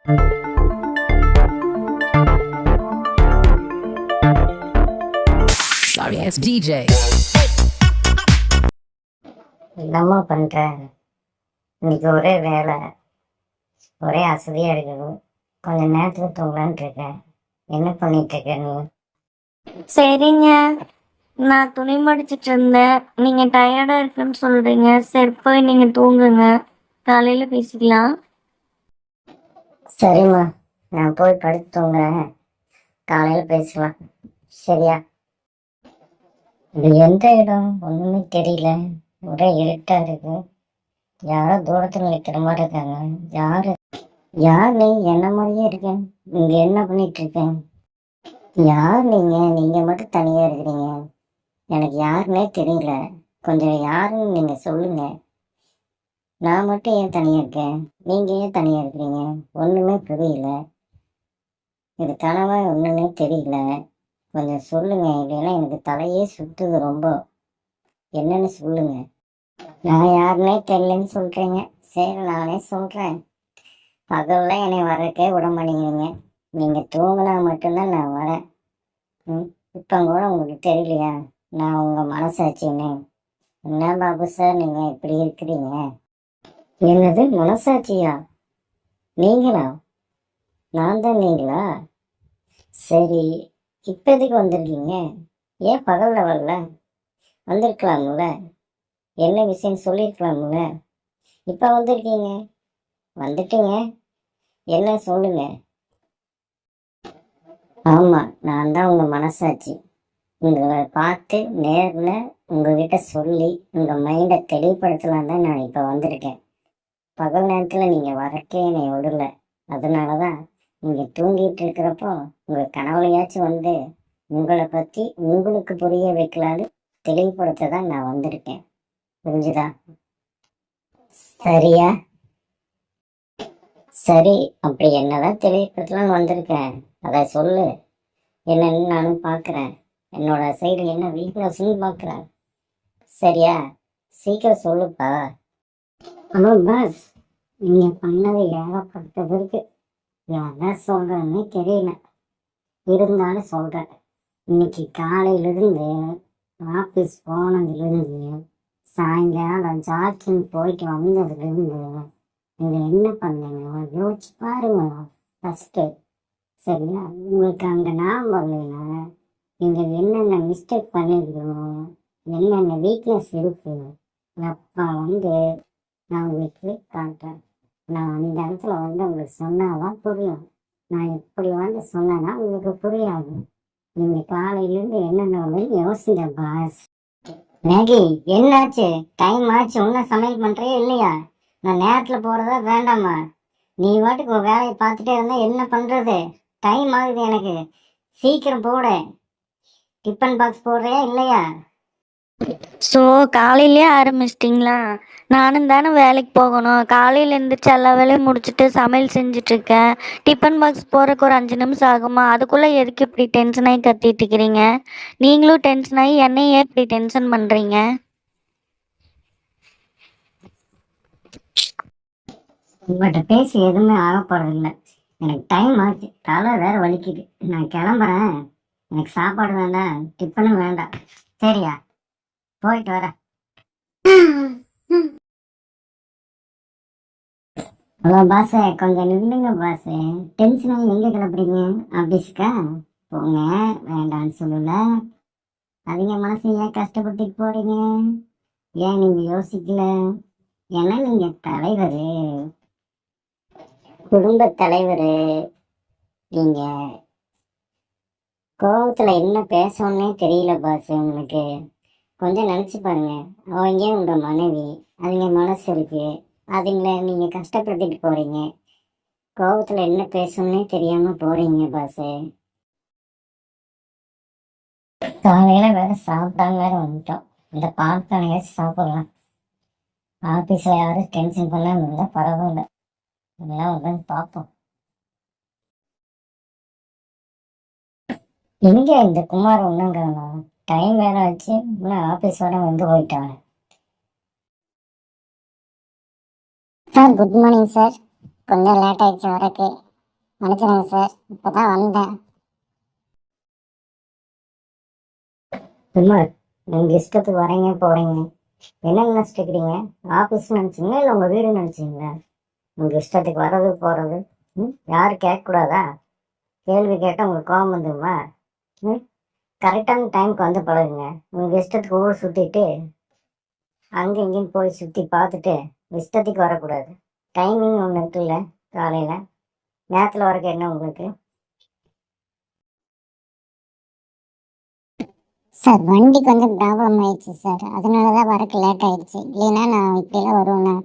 Sorry, it's DJ. என்னம்மா பண்ற? இன்னைக்கு ஒரே வேலை, ஒரே அசதியா இருக்குது. கொஞ்ச நேரத்துல தூங்கலான்னு இருக்கேன். என்ன பண்ணிட்டு இருக்க நீ? சரிங்க, நான் துணி மடிச்சிட்டு இருந்தேன். நீங்க டயர்டா இருக்குன்னு சொல்றீங்க. சரி போய் நீங்க தூங்குங்க, காலையில பேசிக்கலாம். சரிம்மா, நான் போய் படுத்து தூங்குறேன். காலையில பேசலாம், சரியா? இது எந்த இடம் ஒண்ணுமே தெரியல. ஒரே இருட்டா இருக்கு. யாரோ தூரத்துல நிக்கிற மாதிரி இருக்காங்க. யாரு? யார் நீ? என்ன மாதிரியே இருக்கேன். இங்க என்ன பண்ணிட்டு இருக்கேன்? யார் நீங்க? நீங்க மட்டும் தனியா இருக்கிறீங்க. எனக்கு யாருன்னே தெரியல. கொஞ்சம் யாருன்னு நீங்க சொல்லுங்க. நான் மட்டும் ஏன் தனியா இருக்கேன்? நீங்க ஏன் தனியா இருக்கிறீங்க? ஒண்ணுமே புரியல. இது கனவா ஒண்ணுமே தெரியல. கொஞ்சம் சொல்லுங்க, இல்லைன்னா எனக்கு தலையே சுத்துது ரொம்ப. என்னன்னு சொல்லுங்க. நான் யாருன்னே தெரியலன்னு சொல்றீங்க. சரி, நானே சொல்றேன். பகல்ல என்னை வரக்கே விட மாட்டேங்கிறீங்க. நீங்க தூங்கினா மட்டும்தான் நான் வரேன். இப்ப கூட உங்களுக்கு தெரியலையா நான் உங்க மனசாட்சின்னு? என்ன பாபு சார் நீங்க இப்படி இருக்கிறீங்க? என்னது மனசாட்சியா? நீங்களா? நான் தான் நீங்களா? சரி, இப்ப எதுக்கு வந்திருக்கீங்க? ஏன் பகல்ல வரல? வந்திருக்கலாம்ல. என்ன விஷயம் சொல்லியிருக்கலாம்ல. இப்ப வந்திருக்கீங்க, வந்துட்டீங்க. என்ன சொல்லுங்க. ஆமா, நான் தான் உங்க மனசாட்சி. உங்களை பார்த்து நேர்ல உங்ககிட்ட சொல்லி உங்க மைண்டை தெளிவுபடுத்தலாம் தான் நான் இப்ப வந்திருக்கேன். பகல் நேரத்துல நீங்க வரக்கே என்னை விடல. அதனாலதான் நீங்க தூங்கிட்டு இருக்கிறப்போ உங்க கனவுலையாச்சும் வந்து உங்களை பத்தி உங்களுக்கு புரிய வைக்கலான்னு தெளிவுபடுத்த தான் நான் வந்திருக்கேன். புரிஞ்சுதா? சரியா? சரி, அப்படி என்னதான் தெளிவுபடுத்தலாம்னு வந்திருக்கேன், அதை சொல்லு. என்னன்னு நானும் பார்க்குறேன். என்னோட சைடு என்ன வீக்னஸ்ன்னு பார்க்குறேன். சரியா? சீக்கிரம் சொல்லுப்பா. ஹலோ பாஸ், நீங்க பண்ணது ஏகப்பட்டது இருக்கு. யாதான் சொல்றேன்னு தெரியல. இருந்தாலும் சொல்றேன். இன்னைக்கு காலையிலிருந்து ஆஃபீஸ் போனதுலேருந்து சாயங்காலம் ஜாக்கிங் போயிட்டு வந்ததுலேருந்து நீங்க என்ன பண்ணீங்க யோசிச்சு பாருங்க ஃபர்ஸ்ட். சரியா? உங்களுக்கு அங்கே ஞாபகம் இல்லைன்னா நீங்க என்னென்ன மிஸ்டேக் பண்ணிருக்கணும், என்னென்ன வீக்னஸ் இருக்கு, அப்போ வந்து நான் உங்களுக்கு காட்டுறேன். நான் அந்த இடத்துல வந்து உங்களுக்கு சொன்னாதான் புரியும். நான் இப்படி வந்து சொன்னேன்னா உங்களுக்கு புரியாது. நீங்க காலையிலேருந்து என்னென்ன யோசிங்க பாஸ். மேகி, என்னாச்சு? டைம் ஆச்சு, ஒன்றும் சமையல் பண்றே இல்லையா? நான் நேரத்தில் போறதா வேண்டாமா? நீ வாட்டுக்கு உன் வேலையை பார்த்துட்டே இருந்தா என்ன பண்றது? டைம் ஆகுது எனக்கு. சீக்கிரம் போட. டிஃபன் பாக்ஸ் போடுறியா இல்லையா? ஸோ காலையிலேயே ஆரம்பிச்சிட்டிங்களா? நானும் தானே வேலைக்கு போகணும். காலையில் எழுந்திரிச்சு எல்லா வேலையும் முடிச்சுட்டு சமையல் செஞ்சிட்ருக்கேன். டிஃபன் பாக்ஸ் போகிறக்கு ஒரு 5 நிமிஷம் ஆகுமா? அதுக்குள்ளே எதுக்கு இப்படி டென்ஷன் ஆகி கத்திட்டு இருக்கிறீங்க? நீங்களும் டென்ஷன் ஆகி என்னையே இப்படி டென்ஷன் பண்ணுறீங்க? உங்கள்கிட்ட பேசி எதுவுமே ஆகப்படுறதில்லை. எனக்கு டைம் ஆச்சு, தலை வேற வலிக்குது. நான் கிளம்புறேன். எனக்கு சாப்பாடு வேண்டாம், டிஃபனும் வேண்டாம். சரியா? போயிட்டு வரேன். ஹலோ பாசே, கொஞ்சம் நில்லுங்க பாசே. டென்ஷனாக எங்கே கிளப்புறீங்க? ஆஃபீஸ்க்கா? போங்க, வேண்டான்னு சொல்லல. அவங்க மனசை ஏன் கஷ்டப்பட்டுட்டு போறீங்க? ஏன் நீங்க யோசிக்கல? ஏன்னா நீங்க தலைவர், குடும்ப தலைவர். நீங்க கோபத்துல என்ன பேசணும்னே தெரியல பாஸ் உங்களுக்கு. கொஞ்சம் நினைச்சு பாருங்க. அவங்க உங்க மனைவி, அவங்க மனசு இருக்கு, அதுங்களை நீங்க கஷ்டப்படுத்திட்டு போறீங்க. கோபத்துல என்ன பேசணும்னே தெரியாம போறீங்க பாஸ். காலையில வேற சாப்பிடாம வேற வந்துட்டோம். இந்த பார்த்தானே சாப்பிடலாம். ஆபீஸ்ல யாரும் டென்ஷன் பண்ணாம இருந்தா பரவாயில்ல. எல்லாம் வந்து பார்ப்போம். எங்க இந்த குமார் ஒண்ணுங்க? டைம் வேற ஆச்சு, இன்னும் ஆபீஸ் வர வந்து போயிட்டாங்க. Sir good morning sir. கொஞ்சம் லேட் ஆயிடுச்சு வரக்கு. மன்னிச்சிடுங்க சார், இப்பதான் வந்தேன். சும்மா நீங்க இஷ்டத்துக்கு வரீங்க போறீங்க, என்ன நினைச்சிட்டு ஆபீஸ் நினைச்சீங்களா இல்லை உங்க வீடு நினைச்சீங்களா? உங்க இஷ்டத்துக்கு வர்றது போறது யாரும் கேட்கக்கூடாதா? கேள்வி கேட்டால் உங்களுக்கு கோபம் வந்துடுமா? கரெக்டான டைமுக்கு வந்து பழகுங்க. உங்க இஷ்டத்துக்கு ஊர் சுற்றிட்டு அங்கே இங்கேயும் போய் சுற்றி பார்த்துட்டு இஷ்டத்துக்கு வரக்கூடாது. டைமிங் ஒன்று இருக்குல்ல, காலையில் நேரத்தில் வரக்கு என்ன உங்களுக்கு? சார் வண்டி கொஞ்சம் ப்ராப்ளம் ஆயிடுச்சு சார், அதனால தான் வரக்கு லேட் ஆயிடுச்சு. இல்லைன்னா நான் இப்படிலாம் வருவேண்ணா.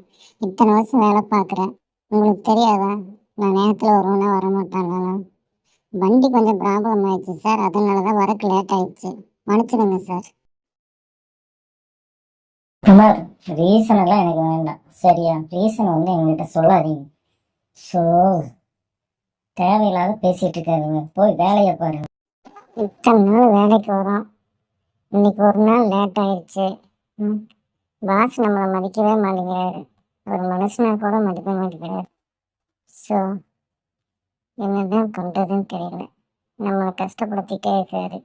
இத்தனை வருஷம் வேலை பார்க்குறேன், உங்களுக்கு தெரியாதா நான் நேரத்தில் வருவேன்னா வரமாட்டாங்களா? வண்டி கொஞ்சம் ப்ராப்ளம் ஆயிடுச்சு சார், அதனால தான் வரக்கு லேட் ஆயிடுச்சு, மன்னிச்சிடுங்க சார். குமார், ரீசன் எல்லாம் எனக்கு வேண்டாம் சரியா? ரீசன் வந்து எங்ககிட்ட சொல்லாதீங்க. ஸோ தேவையில்லாத பேசிட்டு இருக்காருங்க, போய் வேலையை பாருங்க. இத்தனை நாள் வேலைக்கு வரோம், இன்னைக்கு ஒரு நாள் லேட் ஆயிடுச்சு. பாஸ் நம்மளை மதிக்கவே மாட்டேங்கிறாரு, ஒரு மனுஷனா கூட மதிக்க மாட்டேங்கிறாரு. ஸோ என்னதான் பண்றதுன்னு தெரியல, நம்மளை கஷ்டப்படுத்திட்டே இருக்காரு.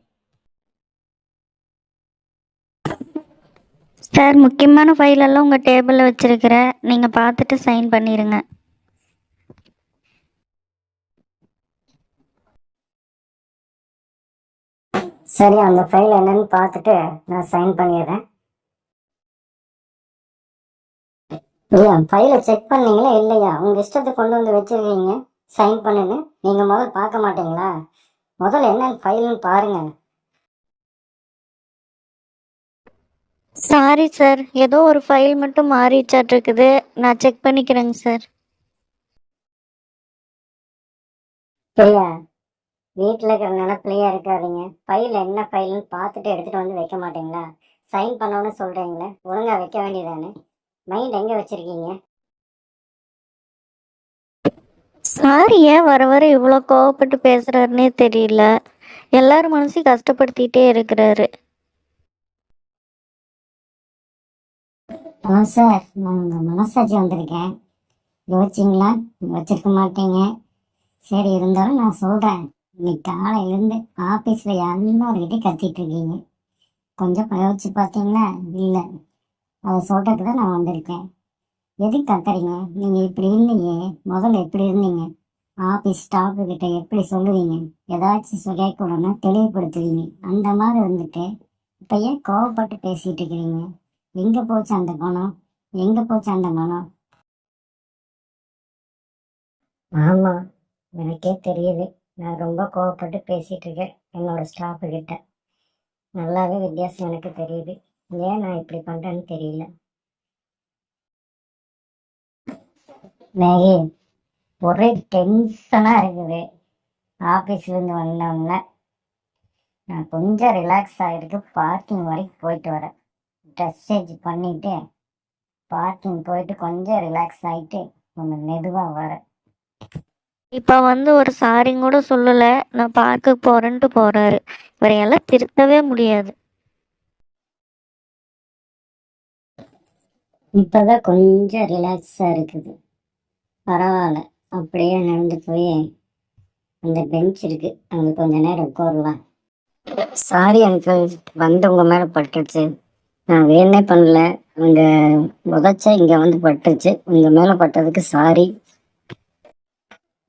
சார், முக்கியமான ஃபைல் எல்லாம் உங்கள் டேபிளில் வச்சுருக்கிறேன், நீங்கள் பார்த்துட்டு சைன் பண்ணிடுங்க. சரி, அந்த ஃபைல் என்னன்னு பார்த்துட்டு நான் சைன் பண்ணிடுறேன். இல்லையா, ஃபைலை செக் பண்ணீங்களா இல்லையா? உங்க இஷ்டத்தை கொண்டு வந்து வச்சிருக்கீங்க, சைன் பண்ணுங்க. நீங்க முதல்ல பார்க்க மாட்டீங்களா? முதல்ல என்ன ஃபைல்னு பாருங்க. சாரி சார், ஏதோ ஒரு ஃபைல் மட்டும் மாறிச்சாட்டிருக்குது, நான் செக் பண்ணிக்கிறேங்க சார். இல்லையா, வீட்டில் இருக்கிற நினப்பிலையே இருக்காதீங்க. ஃபைல் என்ன ஃபைல்னு பார்த்துட்டு எடுத்துட்டு வந்து வைக்க மாட்டீங்களா? சைன் பண்ணணும்னு சொல்றீங்களே, ஒழுங்கா வைக்க வேண்டியதானே? மைண்ட் எங்க வச்சிருக்கீங்க? சார், ஏன் வர வர இவ்வளோ கோவப்பட்டு பேசுகிறாருன்னே தெரியல, எல்லாரும் மனசையும் கஷ்டப்படுத்திட்டே இருக்கிறாரு. ஹலோ சார், நான் உங்கள் மனசாட்சி வந்திருக்கேன், யோசிச்சிங்களா? வச்சிருக்க மாட்டீங்க. சரி, இருந்தாலும் நான் சொல்கிறேன். இன்னைக்கு காலையிலேருந்து ஆஃபீஸில் எல்லார்கிட்டையும் கத்திட்டு இருக்கீங்க, கொஞ்சம் யோசிச்சு பார்த்தீங்களா? இல்லை, அதை சொல்கிறதுக்கு தான் நான் வந்திருக்கேன். எதுக்கு கத்துறீங்க? நீங்கள் இப்படி இல்லையே, முதல்ல எப்படி இருந்தீங்க? ஆஃபீஸ் ஸ்டாஃபுக்கிட்ட எப்படி சொல்லுவீங்க? ஏதாச்சும் கேட்கணும்னா தெளிவுபடுத்துவீங்க, அந்த மாதிரி இருந்துட்டு இப்போ ஏன் கோவப்பட்டு பேசிகிட்டு இருக்கிறீங்க? எங்கே போச்சு அந்த குணம்? எங்கே போச்சு அந்த மனம்? ஆமாம், எனக்கே தெரியுது, நான் ரொம்ப கோவப்பட்டு பேசிகிட்டு இருக்கேன் என்னோட ஸ்டாஃபுக்கிட்ட. நல்லாவே வித்தியாசம் எனக்கு தெரியுது. ஏன் நான் இப்படி பண்ணுறேன்னு தெரியல. மேகி, ஒரே டென்ஷனாக இருக்குது. ஆஃபீஸ்லேருந்து வந்தோடனே நான் கொஞ்சம் ரிலாக்ஸ் ஆகிருக்கு, பார்க்கிங் வரைக்கும் போயிட்டு வரேன். ட்ரெஸ் சேஞ்ச் பண்ணிவிட்டு பார்க்கிங் போயிட்டு கொஞ்சம் ரிலாக்ஸ் ஆகிட்டு கொஞ்சம் மெதுவாக வரேன். இப்போ வந்து ஒரு சாரிங்க கூட சொல்லலை, நான் பார்க்க போகிறேன்ட்டு போகிறாரு. இவரையெல்லாம் திருத்தவே முடியாது. இப்போதான் கொஞ்சம் ரிலாக்ஸாக இருக்குது, பரவாயில்ல. அப்படியே நடந்து போய் அந்த பெஞ்ச் இருக்கு, அங்கே கொஞ்ச நேரம் உட்காரலாம். சாரி அங்கிள், வந்து உங்கள் மேலே பட்டுருச்சு, நான் வேணே பண்ணல. அங்கே உதச்ச இங்கே வந்து பட்டுச்சு, உங்கள் மேலே பட்டதுக்கு சாரி.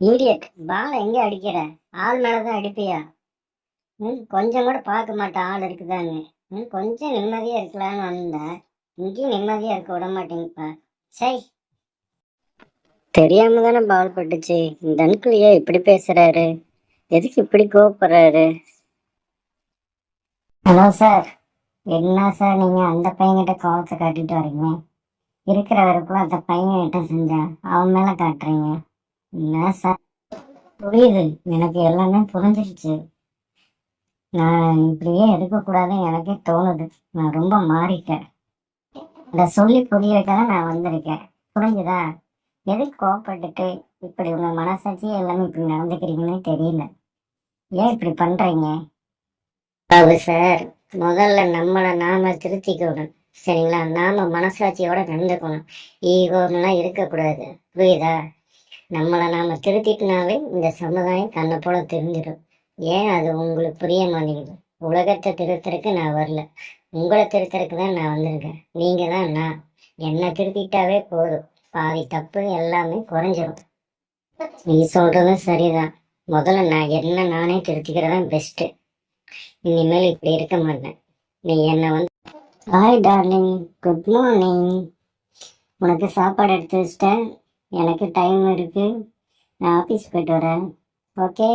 ஈடியட், பாலை எங்கே அடிக்கிற? ஆள் மேலே தான் அடிப்பியா? கொஞ்சம் கூட பார்க்க மாட்டேன் ஆள் இருக்குதாங்க. கொஞ்சம் நிம்மதியாக இருக்கலான்னு வந்தேன், இங்கேயும் நிம்மதியாக இருக்க விட மாட்டேங்கப்பா. சரி, தெரியாம தானே பால் பட்டுச்சு. இந்த அங்கிள் ஏன் இப்படி பேசுறாரு? எதுக்கு இப்படி கோவப்படுறாரு? ஹலோ சார், என்ன சார் நீங்கள் அந்த பையன்கிட்ட கோவத்தை காட்டிட்டு வரீங்க? இருக்கிற வரைக்கும் அந்த பையன்கிட்ட செஞ்சா அவன் மேலே காட்டுறீங்க. என்ன சார்? புரியுது, எனக்கு எல்லாமே புரிஞ்சிருச்சு. நான் இப்படியே இருக்கக்கூடாதுன்னு எனக்கே தோணுது. நான் ரொம்ப மாறிட்டேன், அதை சொல்லி புரிய வைக்க தான் நான் வந்திருக்கேன், புரிஞ்சுதா? எதுக்கு கோவப்பட்டுட்டு இப்படி உங்க மனசாட்சியே எல்லாமே இப்படி நடந்துக்கிறீங்கன்னு தெரியல. ஏன் இப்படி பண்றீங்க? அது சார், முதல்ல நம்மளை நாம திருத்திக்கணும் சரிங்களா? நாம மனசாட்சியோட நடந்துக்கணும், ஈகோலாம் இருக்கக்கூடாது, புரியுதா? நம்மளை நாம திருத்திட்டுனாவே இந்த சமுதாயம் தன்னை போல தெரிஞ்சிடும். ஏன் அது உங்களுக்கு புரிய மாட்டேங்குது? உலகத்தை திருத்தறதுக்கு நான் வரல, உங்களை திருத்தறதுக்கு தான் நான் வந்திருக்கேன். நீங்க தான் நான். என்னை திருத்திட்டாவே போதும், பாதி தப்பு எல்லாமே குறைஞ்சிரும். நீ சொல்றதும் சரிதான். முதல்ல நான் என்ன நானே திருத்திக்கிறதா பெஸ்ட். இனிமேல் இப்படி இருக்க மாட்டேன். நீ என்ன வந்து ஹாய் டார்லிங், குட் மார்னிங். உனக்கு சாப்பாடு எடுத்து வச்சிட்டேன். எனக்கு டைம் இருக்கு, நான் ஆஃபீஸ் போயிட்டு வரேன். ஓகே.